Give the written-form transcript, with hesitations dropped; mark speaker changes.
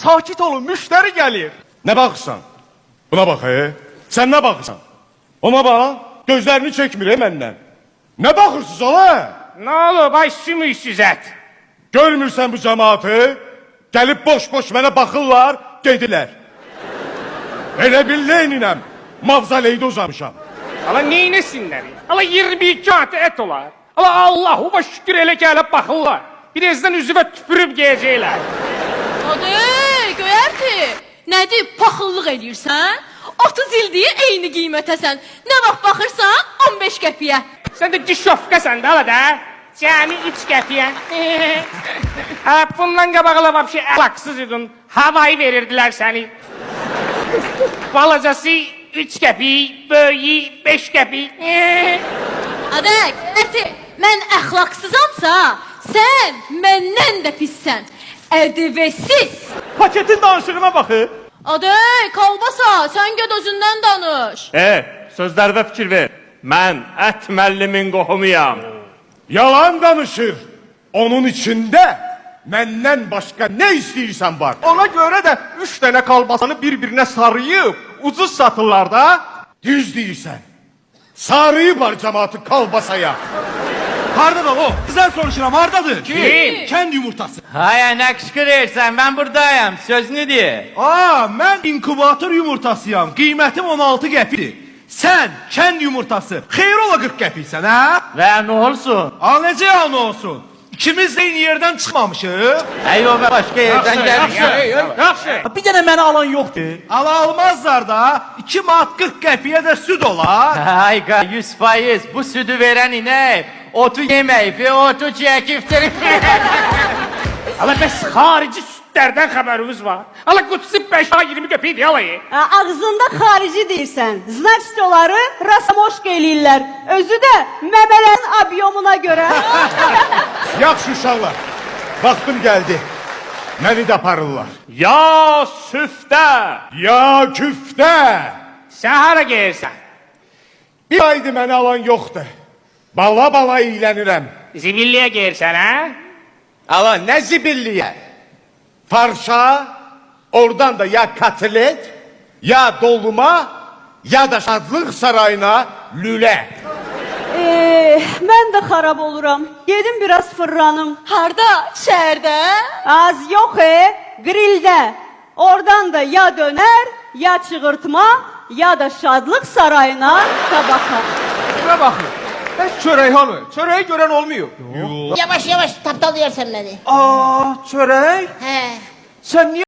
Speaker 1: Sakit olun, müşteri gelir.
Speaker 2: Ne bakırsan? Buna bak Sen ne bakırsan? Ona bak. Gözlerini çekmir menden. Ne bakırsınız ola?
Speaker 3: Ne olur ay sümüksüz et.
Speaker 2: Görmürsən bu cemaatı? Gelip boş boş mənə baxırlar, gedirlər. Elə bil Leninəm. Mavzaleydə uzamışam.
Speaker 3: Ala neynesinler? Ala 22 atı et olar. Ala Allah'uma şükür ele gelip bakırlar. Birazdan üzüme tüpürüp giyecekler.
Speaker 4: Hadi göyərti. Nədir paxıllıq edirsən? 30 ildir eyni qiymətəsən. Nə vaxt baxırsan 15 qəpiyə.
Speaker 3: Sen de dişofkasan da ala da. Cami 3 qəpiyə. Ha, bundan qabaqla vapşi əlaksız idin. Havayı verirdiler seni. Balacası 3 qəpi, böyüyü 5 qəpi.
Speaker 4: Hadi göyərti. Mən əxlaqsızamsa, sən məndən də pissən. Ədəvəsiz.
Speaker 1: Paketin danışığına bakın.
Speaker 4: Hadi kalbasa sən göd özündən danış.
Speaker 5: Sözlərdə fikir ver. Mən ət müəllimin qohumuyam.
Speaker 2: Yalan danışır. Onun içinde məndən başka ne istəyirsən var?
Speaker 1: Ona göre de 3 tane kalbasanı birbirine sarıyıp ucuz satırlar da.
Speaker 2: Düz deyirsən. Sarıyı var cemaatı kalbasaya.
Speaker 1: Harda da o? Kızlar soruşuram, hardadır?
Speaker 3: Kim?
Speaker 1: Kendi yumurtası.
Speaker 6: Haya ne kışkırırsan ben buradayım sözünü de.
Speaker 1: Ben inkubator yumurtasıyam. Qiymətim 16 qəpidir. Sen kendi yumurtası. Xeyr ola 40 qəpiksən ha?
Speaker 6: Ve ne olsun?
Speaker 1: Necə ya ne olsun? İkimiz de eyni yerden çıkmamışıq.
Speaker 6: Eyvah başka yerden gelmişim.
Speaker 1: Bir dənə məni alan yoxdur. Almazlar da 2 manat 40 qəpiyə də süd olar.
Speaker 6: Hayga 100%, bu sütü veren inek. Otu yemeyip ve otu çekiftirip.
Speaker 3: Ala bəs xarici sütlərdən xəbərimiz var. Ala Qudsi 5 20 qəpiydi alayı.
Speaker 7: Ağzında xarici deyirsən. Значит onları rasamoşka eləyirlər. Özü də məmələrin abyomuna görə.
Speaker 2: Yaxşı uşaqlar. Vaxtım geldi. Məni də aparırlar.
Speaker 5: Ya süfdə!
Speaker 2: Ya küfte!
Speaker 3: Sən hara gelirsən?
Speaker 2: Bir aydı məni alan yoxdur. Bala bala iylənirəm.
Speaker 3: Zibilliyə gelirsən ha?
Speaker 2: Ala ne zibilliye? Farşa, oradan da ya katilet, ya dolma, ya da şadlıq sarayına lüle.
Speaker 7: Mən də xarab oluram. Gedim biraz fırlanım.
Speaker 4: Harda? Şəhərdə?
Speaker 7: Az yox grildə. Oradan da ya döner, ya çığırtma, ya da şadlıq sarayına tabaka.
Speaker 1: Şuna bakın. Bəs çörək hanı? Çörəyi görən olmuyor.
Speaker 8: Yavaş yavaş taptalıyorsun beni.
Speaker 1: Çörək?
Speaker 8: He.
Speaker 1: Sen niye